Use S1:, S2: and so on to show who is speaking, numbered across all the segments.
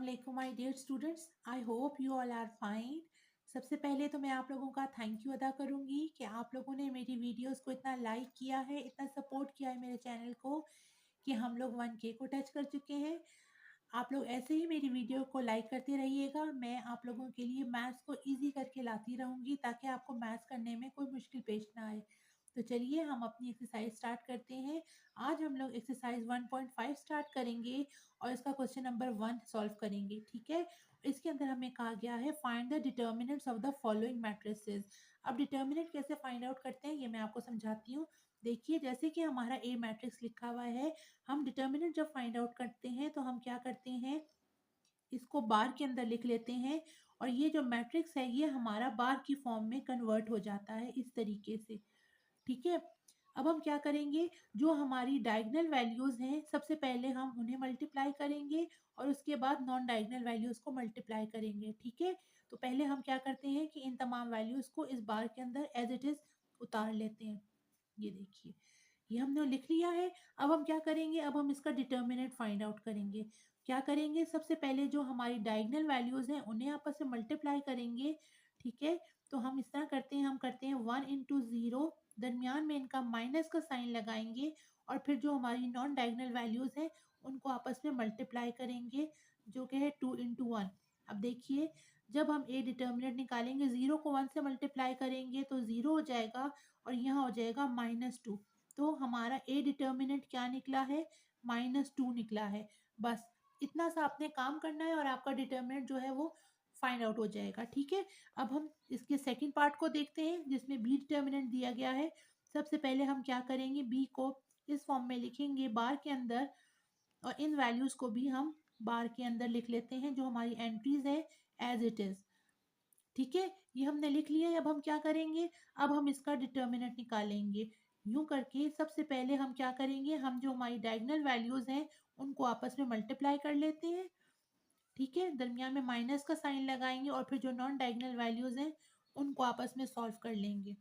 S1: अस्सलाम my dear students, I hope you all are fine. सबसे पहले तो मैं आप लोगों का थैंक यू अदा करूंगी कि आप लोगों ने मेरी वीडियोस को इतना लाइक किया है, इतना सपोर्ट किया है मेरे चैनल को कि हम लोग 1K को टच कर चुके हैं। आप लोग ऐसे ही मेरी वीडियो को लाइक करते रहिएगा। मैं आप लोगों के लिए मैथ्स को ईजी करके लाती रहूँगी ताकि आपको मैथ्स करने में कोई मुश्किल पेश ना आए। तो चलिए हम अपनी एक्सरसाइज स्टार्ट करते हैं। आज हम लोग एक्सरसाइज 1.5 स्टार्ट करेंगे और इसका क्वेश्चन नंबर 1 सॉल्व करेंगे। ठीक है, इसके अंदर हमें कहा गया है find the determinants of the following matrices. अब डिटर्मिनेंट कैसे फाइंड आउट करते हैं ये मैं आपको समझाती हूँ। देखिए, जैसे कि हमारा ए मैट्रिक्स लिखा हुआ है, हम डिटर्मिनेंट जब फाइंड आउट करते हैं तो हम क्या करते हैं, इसको बार के अंदर लिख लेते हैं और ये जो मैट्रिक्स है ये हमारा बार की फॉर्म में कन्वर्ट हो जाता है इस तरीके से। ठीक है, अब हम क्या करेंगे, जो हमारी डायगोनल वैल्यूज हैं सबसे पहले हम उन्हें मल्टीप्लाई करेंगे और उसके बाद नॉन डायगोनल वैल्यूज को मल्टीप्लाई करेंगे। ठीक है, तो पहले हम क्या करते हैं कि इन तमाम वैल्यूज को इस बार के अंदर एज इट इज उतार लेते हैं। ये देखिए, ये हमने लिख लिया है। अब हम क्या करेंगे, अब हम इसका डिटर्मिनेंट फाइंड आउट करेंगे। क्या करेंगे, सबसे पहले जो हमारी डायगोनल वैल्यूज हैं उन्हें आपस में मल्टीप्लाई करेंगे। ठीक है, तो हम इस तरह करते हैं, हम करते हैं 1 into 0, दरमियान में इनका माइनस का साइन लगाएंगे और फिर जो हमारी नॉन डायगोनल वैल्यूज हैं उनको आपस में मल्टीप्लाई करेंगे, जो कि है 2 into 1। अब देखिए, जब हम ए डिटर्मिनेंट निकालेंगे, 0 को 1 से मल्टीप्लाई करेंगे तो 0 हो जाएगा और यहाँ हो जाएगा -2। तो हमारा ए डिटर्मिनेंट क्या निकला है, -2 निकला है। बस इतना सा आपने काम करना है और आपका डिटर्मिनेंट जो है वो फाइंड आउट हो जाएगा। ठीक है, अब हम इसके सेकंड पार्ट को देखते हैं जिसमें बी डिटर्मिनेंट दिया गया है। सबसे पहले हम क्या करेंगे, बी को इस फॉर्म में लिखेंगे बार के अंदर और इन वैल्यूज को भी हम बार के अंदर लिख लेते हैं जो हमारी एंट्रीज है एज इट इज। ठीक है, ये हमने लिख लिया है। अब हम क्या करेंगे, अब हम इसका डिटर्मिनेंट निकालेंगे। यूं करके सबसे पहले हम क्या करेंगे, हम जो हमारी डायगोनल वैल्यूज हैं उनको आपस में मल्टीप्लाई कर लेते हैं। ठीक है, दरमियान में माइनस का साइन लगाएंगे और फिर जो नॉन डायगोनल वैल्यूज हैं उनको आपस में सॉल्व कर लेंगे।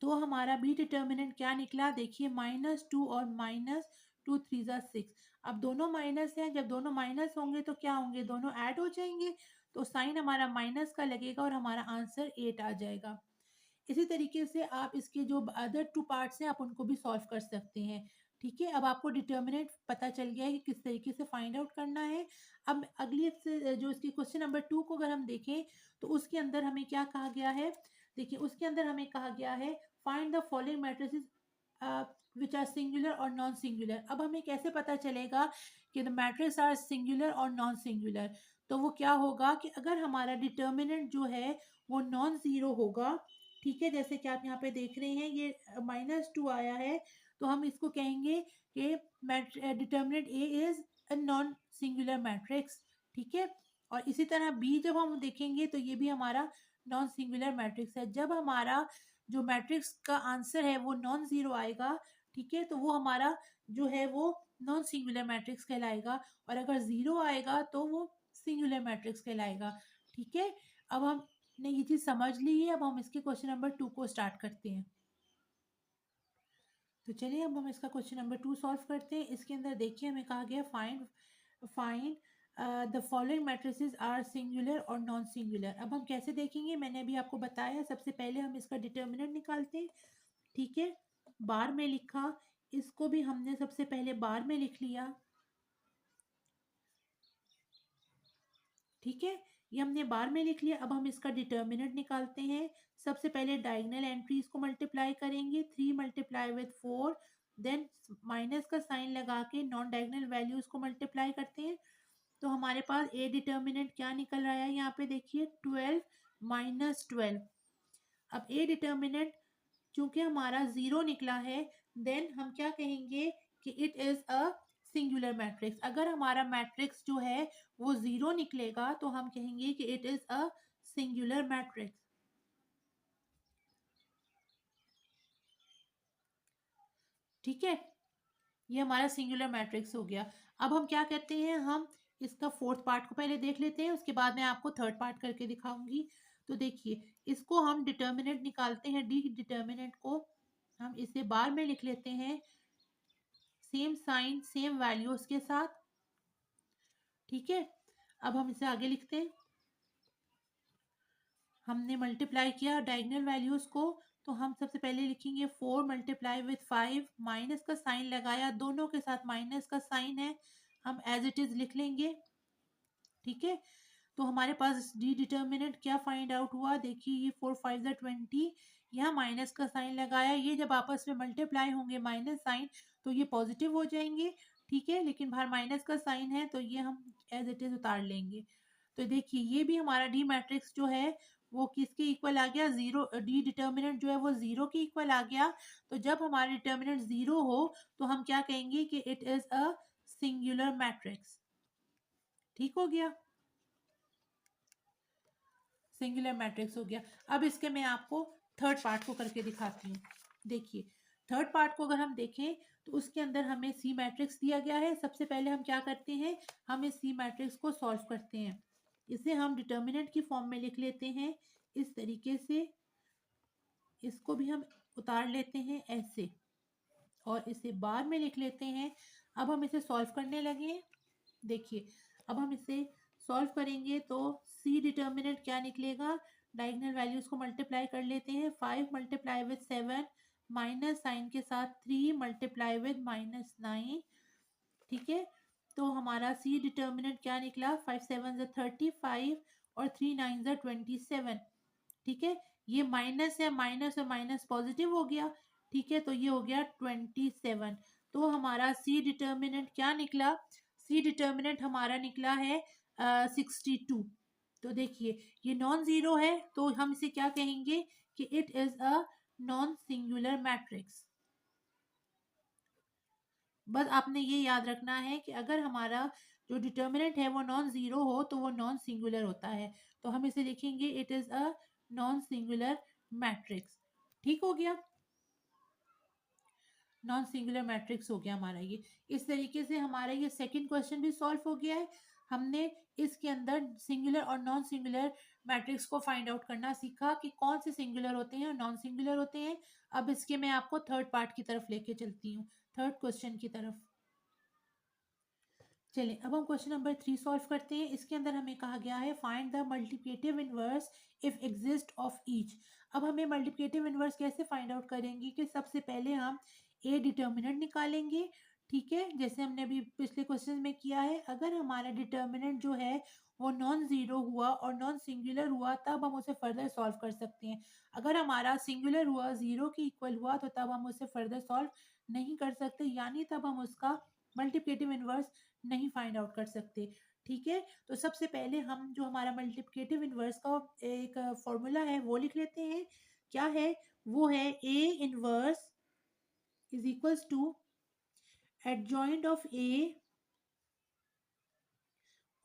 S1: तो हमारा बी डिटर्मिनेंट क्या निकला, देखिए -2 और -2 3 = 6। अब दोनों माइनस हैं, जब दोनों माइनस होंगे तो क्या होंगे, दोनों ऐड हो जाएंगे, तो साइन हमारा माइनस का लगेगा और हमारा आंसर 8 आ जाएगा। इसी तरीके से आप इसके जो अदर 2 पार्ट्स हैं आप उनको भी सॉल्व कर सकते हैं। ठीक है, अब आपको डिटर्मिनेंट पता चल गया है कि किस तरीके से फाइंड आउट करना है। अब अगली से जो इसकी क्वेश्चन नंबर 2 को अगर हम देखें तो उसके अंदर हमें क्या कहा गया है, देखिए उसके अंदर हमें कहा गया है find the following matrices which are singular और नॉन सिंगुलर। अब हमें कैसे पता चलेगा कि द मैट्रिक्स आर सिंगुलर और नॉन सिंगुलर, तो वो क्या होगा कि अगर हमारा डिटर्मिनेंट जो है वो नॉन ज़ीरो होगा। ठीक है, जैसे कि आप यहाँ पे देख रहे हैं ये -2 आया है, तो हम इसको कहेंगे कि determinant A is a non singular matrix. ठीक है, और इसी तरह बी जब हम देखेंगे तो ये भी हमारा नॉन सिंगुलर मैट्रिक्स है। जब हमारा जो मैट्रिक्स का आंसर है वो नॉन ज़ीरो आएगा, ठीक है, तो वो हमारा जो है वो नॉन सिंगुलर मैट्रिक्स कहलाएगा, और अगर ज़ीरो आएगा तो वो सिंगुलर मैट्रिक्स कहलाएगा। ठीक है, अब हमने ये चीज़ समझ ली है। अब हम इसके क्वेश्चन नंबर 2 को स्टार्ट करते हैं। तो चलिए अब हम इसका क्वेश्चन नंबर 2 सॉल्व करते हैं। इसके अंदर देखिए हमें कहा गया find find the following matrices are singular और नॉन सिंगुलर। अब हम कैसे देखेंगे, मैंने अभी आपको बताया। सबसे पहले हम इसका डिटर्मिनेंट निकालते हैं। ठीक है, बार में लिखा, इसको भी हमने सबसे पहले बार में लिख लिया। ठीक है, ये हमने बार में लिख लिया। अब हम इसका डिटर्मिनेंट निकालते हैं। सबसे पहले डायगोनल एंट्रीज को मल्टीप्लाई करेंगे, 3 मल्टीप्लाई विथ 4, देन माइनस का साइन लगा के नॉन डायगोनल वैल्यूज को मल्टीप्लाई करते हैं। तो हमारे पास ए डिटर्मिनेंट क्या निकल रहा है, यहाँ पे देखिए 12 -12। अब ए डिटर्मिनेंट चूंकि हमारा जीरो निकला है, देन हम क्या कहेंगे कि it is a singular matrix. अगर हमारा मैट्रिक्स जो है वो जीरो निकलेगा तो हम कहेंगे कि it is a singular matrix. ठीक है, ये हमारा सिंगुलर मैट्रिक्स हो गया। अब हम क्या कहते हैं, हम इसका फोर्थ पार्ट को पहले देख लेते हैं, उसके बाद मैं आपको थर्ड पार्ट करके दिखाऊंगी। तो देखिए, इसको हम डिटर्मिनेंट निकालते हैं। डी डिटर्मिनेंट को हम इसे बार में लिख लेते हैं, सेम साइन सेम वैल्यूज के साथ। ठीक है, अब हम इसे आगे लिखते हैं। हमने मल्टीप्लाई किया डायगोनल वैल्यूज को, तो हम सबसे पहले लिखेंगे 4 मल्टीप्लाई विथ 5, माइनस का साइन लगाया, दोनों के साथ माइनस का साइन है, हम एज इट इज लिख लेंगे। ठीक है, तो हमारे पास डी डिटर्मिनेंट क्या फाइंड आउट हुआ, देखिए ये 4 5 20, यहाँ माइनस का साइन लगाया, ये जब आपस में मल्टीप्लाई होंगे माइनस साइन तो ये पॉजिटिव हो जाएंगे। ठीक है, लेकिन बाहर माइनस का साइन है तो ये हम एज इट इज उतार लेंगे। तो देखिए ये भी हमारा डी मैट्रिक्स जो है वो किसके इक्वल आ गया, जीरो, डी डिटर्मिनेंट जो है वो जीरो के इक्वल आ गया। तो जब हमारा डिटर्मिनेंट जीरो हो तो हम क्या कहेंगे कि it is a singular matrix. ठीक हो गया, सिंगुलर मैट्रिक्स हो गया। अब इसके मैं आपको थर्ड पार्ट को करके दिखाती हूँ। देखिए थर्ड पार्ट को अगर हम देखें तो उसके अंदर हमें सी मैट्रिक्स दिया गया है। सबसे पहले हम क्या करते हैं, हम इस सी मैट्रिक्स को सॉल्व करते हैं। इसे हम डिटर्मिनेंट की फॉर्म में लिख लेते हैं इस तरीके से, इसको भी हम उतार लेते हैं ऐसे, और इसे बार में लिख लेते हैं। अब हम इसे सॉल्व करने लगे। देखिए अब हम इसे सॉल्व करेंगे तो सी डिटर्मिनेंट क्या निकलेगा, डायगोनल वैल्यूज को मल्टीप्लाई कर लेते हैं। 5 मल्टीप्लाई विद 7, माइनस साइन के साथ 3 मल्टीप्लाई विद -9। ठीक है, तो हमारा सी डिटर्मिनेंट क्या निकला, 5 7 35 और 3 9 27। ठीक है, ये माइनस है, माइनस और माइनस पॉजिटिव हो गया। ठीक है, तो ये हो गया 27। तो हमारा सी डिटर्मिनेंट क्या निकला, सी डिटर्मिनेंट हमारा निकला है 62। तो देखिए ये नॉन जीरो है तो हम इसे क्या कहेंगे कि it is a non singular matrix. बस आपने ये याद रखना है कि अगर हमारा जो डिटर्मिनेंट है वो नॉन जीरो हो तो वो नॉन सिंगुलर होता है। तो हम इसे लिखेंगे it is a non singular matrix. ठीक हो गया, नॉन सिंगुलर मैट्रिक्स हो गया हमारा ये। इस तरीके से हमारा ये सेकंड क्वेश्चन भी सॉल्व हो गया है। हमने इसके अंदर सिंगुलर और नॉन सिंगुलर मैट्रिक्स को फाइंड आउट करना सीखा कि कौन से सिंगुलर होते हैं और नॉन सिंगुलर होते हैं। अब इसके मैं आपको थर्ड पार्ट की तरफ लेके चलती हूँ, थर्ड क्वेश्चन की तरफ। चलिए अब हम क्वेश्चन नंबर 3 सॉल्व करते हैं। इसके अंदर हमें कहा गया है find the multiplicative inverse if exist of each. अब हमें मल्टीप्लिकेटिव इनवर्स कैसे फाइंड आउट करेंगे कि सबसे पहले हम ए डिटर्मिनेंट निकालेंगे। ठीक है, जैसे हमने अभी पिछले क्वेश्चन में किया है, अगर हमारा डिटर्मिनेंट जो है वो नॉन जीरो हुआ और नॉन सिंगुलर हुआ तब हम उसे फर्दर सॉल्व कर सकते हैं। अगर हमारा सिंगुलर हुआ, जीरो के इक्वल हुआ, तो तब हम उसे फर्दर सॉल्व नहीं कर सकते, यानी तब हम उसका मल्टीप्लिकेटिव इनवर्स नहीं फाइंड आउट कर सकते। ठीक है, तो सबसे पहले हम जो हमारा मल्टीप्लिकेटिव इनवर्स का एक फॉर्मूला है वो लिख लेते हैं। क्या है, वो है A inverse is equals to adjoint of A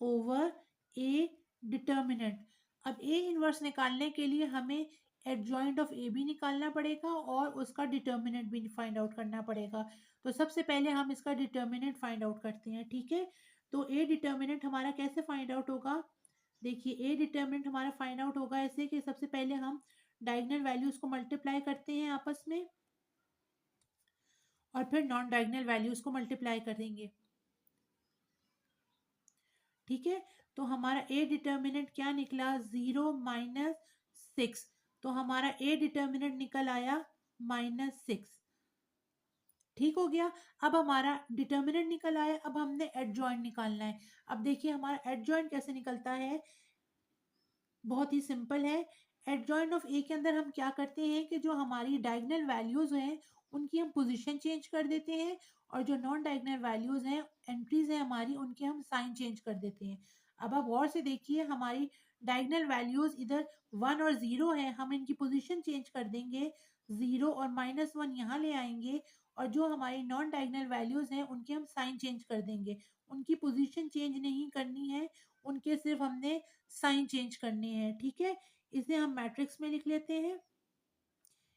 S1: over A determinant. अब ए इनवर्स निकालने के लिए हमें एडजॉइंट ऑफ ए भी निकालना पड़ेगा और उसका डिटर्मिनेंट भी फाइंड आउट करना पड़ेगा। तो सबसे पहले हम इसका डिटर्मिनेंट फाइंड आउट करते हैं। ठीक है, तो ए डिटर्मिनेंट हमारा कैसे फाइंड आउट होगा, देखिए ए डिटर्मिनेंट हमारा फाइंड आउट होगा ऐसे कि सबसे पहले हम डायगोनल वैल्यूज को मल्टीप्लाई करते हैं आपस में और फिर नॉन डायगोनल वैल्यूज को मल्टीप्लाई करेंगे। ठीक है, तो हमारा ए डिटर्मिनेंट क्या निकला, 0 -6। तो हमारा ए डिटर्मिनेंट निकल आया -6। ठीक हो गया, अब हमारा डिटर्मिनेंट निकल आया, अब हमने एडजॉइंट निकालना है। अब देखिए हमारा एडजॉइंट कैसे निकलता है, बहुत ही सिंपल है। एडजॉइंट ऑफ ए के अंदर हम क्या करते हैं कि जो हमारी डायगोनल वैल्यूज हैं उनकी हम पोजीशन चेंज कर देते हैं, और जो नॉन डायगोनल वैल्यूज हैं, एंट्रीज हैं हमारी, उनके हम साइन चेंज कर देते हैं। अब आप गौर से देखिए हमारी डायगोनल वैल्यूज इधर 1 और 0 है, हम इनकी पोजीशन चेंज कर देंगे, 0 और -1 यहाँ ले आएंगे, और जो हमारी नॉन डायगोनल वैल्यूज हैं उनके हम साइन चेंज कर देंगे। उनकी पोजीशन चेंज नहीं करनी है, उनके सिर्फ हमने साइन चेंज करने हैं। ठीक है, इसे हम मैट्रिक्स में लिख लेते हैं।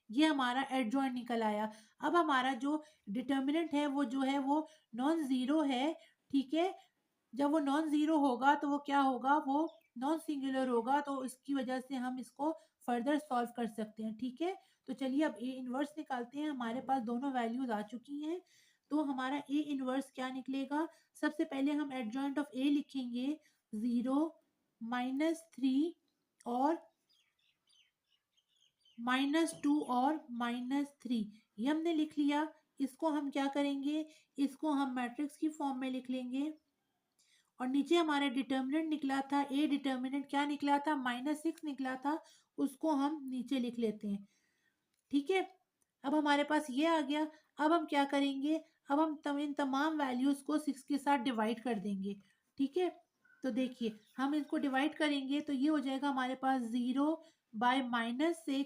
S1: ये हमारा एडजॉइंट निकल आया। अब हमारा जो डिटर्मिनेंट है वो जो है वो नॉन जीरो है। ठीक है, जब वो नॉन जीरो होगा तो वो क्या होगा, वो नॉन सिंगुलर होगा, तो इसकी वजह से हम इसको फर्दर सॉल्व कर सकते हैं। ठीक है, तो चलिए अब ए इनवर्स निकालते हैं। हमारे पास दोनों वैल्यूज आ चुकी हैं, तो हमारा ए इनवर्स क्या निकलेगा? सबसे पहले हम एडजॉइंट ऑफ ए लिखेंगे 0 -3 और -2 और -3, ये हमने लिख लिया। इसको हम क्या करेंगे? इसको हम मैट्रिक्स की फॉर्म में लिख लेंगे और नीचे हमारा डिटर्मिनेंट निकला था, ए डिटर्मिनेंट क्या निकला था? -6 निकला था, उसको हम नीचे लिख लेते हैं। ठीक है, अब हमारे पास ये आ गया। अब हम क्या करेंगे? अब हम इन तमाम वैल्यूज को 6 के साथ डिवाइड कर देंगे। ठीक है, तो देखिए हम इसको डिवाइड करेंगे तो ये हो जाएगा हमारे पास 0 बाय -6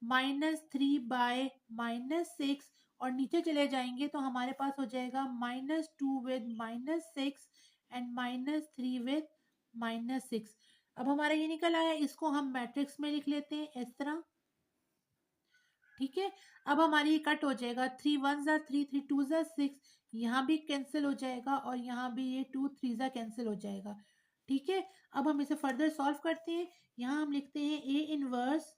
S1: -3 बाय -6 और नीचे चले जाएंगे तो हमारे पास हो जाएगा -2 विद -6 एंड -3 विद -6। अब हमारा ये निकल आया, इसको हम मैट्रिक्स में लिख लेते हैं इस तरह। ठीक है, अब हमारी ये कट हो जाएगा, 3 1 ज़ा 3, 3 2 ज़ा 6, यहाँ भी कैंसिल हो जाएगा और यहाँ भी ये 2 3 ज़ा कैंसिल हो जाएगा। ठीक है, अब हम इसे फर्दर सॉल्व करते हैं। यहाँ हम लिखते हैं ए इनवर्स,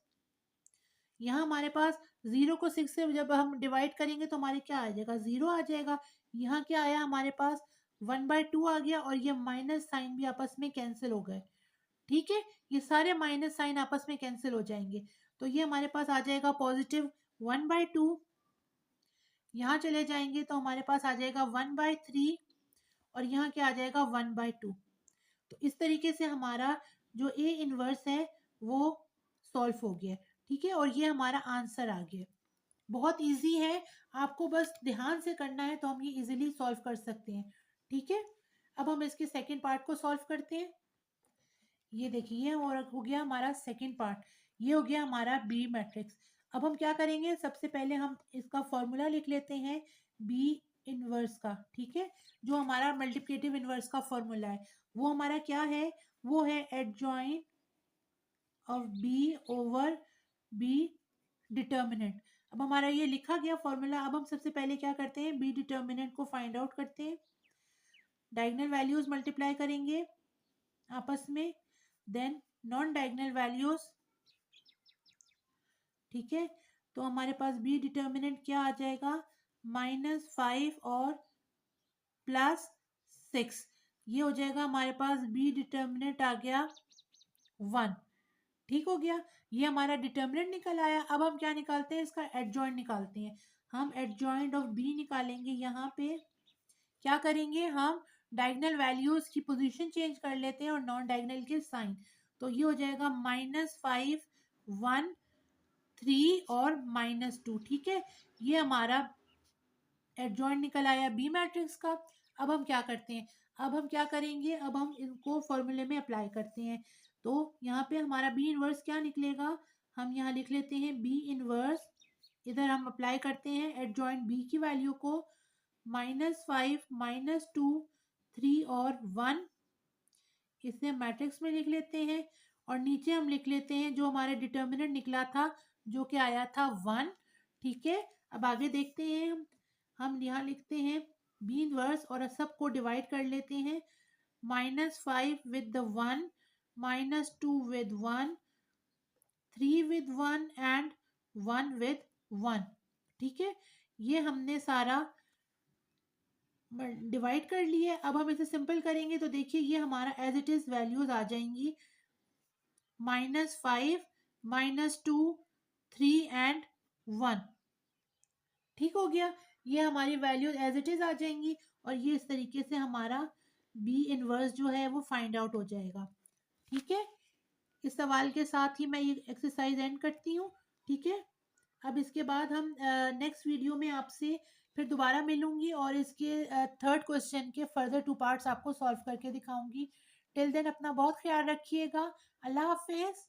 S1: यहाँ हमारे पास 0 को 6 से जब हम डिवाइड करेंगे तो हमारे क्या आ जाएगा? 0 आ जाएगा। यहाँ क्या आया हमारे पास? 1/2 आ गया और ये माइनस साइन भी आपस में कैंसिल हो गए। ठीक है, ये सारे माइनस साइन आपस में कैंसिल हो जाएंगे तो ये हमारे पास आ जाएगा पॉजिटिव 1/2। यहाँ चले जाएंगे तो हमारे पास आ जाएगा 1/3 और यहाँ क्या आ जाएगा? 1/2। तो इस तरीके से हमारा जो ए इनवर्स है वो सॉल्व हो गया। ठीक है, और ये हमारा आंसर आ गया। बहुत इजी है, आपको बस ध्यान से करना है तो हम ये इजीली सॉल्व कर सकते हैं। ठीक है, अब हम इसके सेकेंड पार्ट को सॉल्व करते हैं। ये देखिए और हो गया हमारा सेकेंड पार्ट, ये हो गया हमारा बी मैट्रिक्स। अब हम क्या करेंगे? सबसे पहले हम इसका फॉर्मूला लिख लेते हैं बी इनवर्स का। ठीक है, जो हमारा मल्टीप्लिकेटिव इनवर्स का फॉर्मूला है वो हमारा क्या है? वो है adjoint of B over B determinant. अब हमारा ये लिखा गया फॉर्मूला। अब हम सबसे पहले क्या करते हैं? बी डिटर्मिनेंट को फाइंड आउट करते हैं। डायगोनल वैल्यूज मल्टीप्लाई करेंगे आपस में, देन नॉन डायगोनल वैल्यूज। ठीक है, तो हमारे पास बी डिटर्मिनेंट क्या आ जाएगा? -5 और +6, ये हो जाएगा हमारे पास बी डिटर्मिनेंट आ गया 1। ठीक हो गया, ये हमारा डिटर्मिनेंट निकल आया। अब हम क्या निकालते हैं? इसका एडजॉइंट निकालते हैं। हम एडजॉइंट ऑफ बी निकालेंगे। यहाँ पे क्या करेंगे? हम डायगोनल वैल्यूज की पोजीशन चेंज कर लेते हैं और नॉन डायगोनल के साइन। तो ये हो जाएगा -5 1 3 और -2। ठीक है, ये हमारा एडजॉइंट निकल आया बी मैट्रिक्स का। अब हम क्या करते हैं? अब हम क्या करेंगे? अब हम इनको फॉर्मूले में अप्लाई करते हैं। तो यहाँ पे हमारा बी इनवर्स क्या निकलेगा? हम यहाँ लिख लेते हैं बी इनवर्स, इधर हम अप्लाई करते हैं एडजॉइंट बी की वैल्यू को, -5 -2 3 और 1, इसे हम मैट्रिक्स में लिख लेते हैं और नीचे हम लिख लेते हैं जो हमारा डिटर्मिनेंट निकला था जो कि आया था 1। ठीक है, अब आगे देखते हैं। हम यहाँ लिखते हैं बी इनवर्स और सबको डिवाइड कर लेते हैं। -5 with the 1, -2 with 1, 3 with 1 and 1 with 1। ठीक है, ये हमने सारा डिवाइड कर लिए। अब हम इसे सिंपल करेंगे तो देखिए ये हमारा एज इट इज वैल्यूज आ जाएंगी, -5 -2 3 एंड 1। ठीक हो गया, ये हमारी वैल्यूज एज इट इज आ जाएंगी और ये इस तरीके से हमारा बी इनवर्स जो है वो फाइंड आउट हो जाएगा। ठीक है, इस सवाल के साथ ही मैं ये एक्सरसाइज एंड करती हूँ। ठीक है, अब इसके बाद हम नेक्स्ट वीडियो में आपसे फिर दोबारा मिलूंगी और इसके थर्ड क्वेश्चन के फर्दर 2 पार्ट्स आपको सॉल्व करके दिखाऊंगी। टिल देन अपना बहुत ख्याल रखिएगा। अल्लाह हाफिज।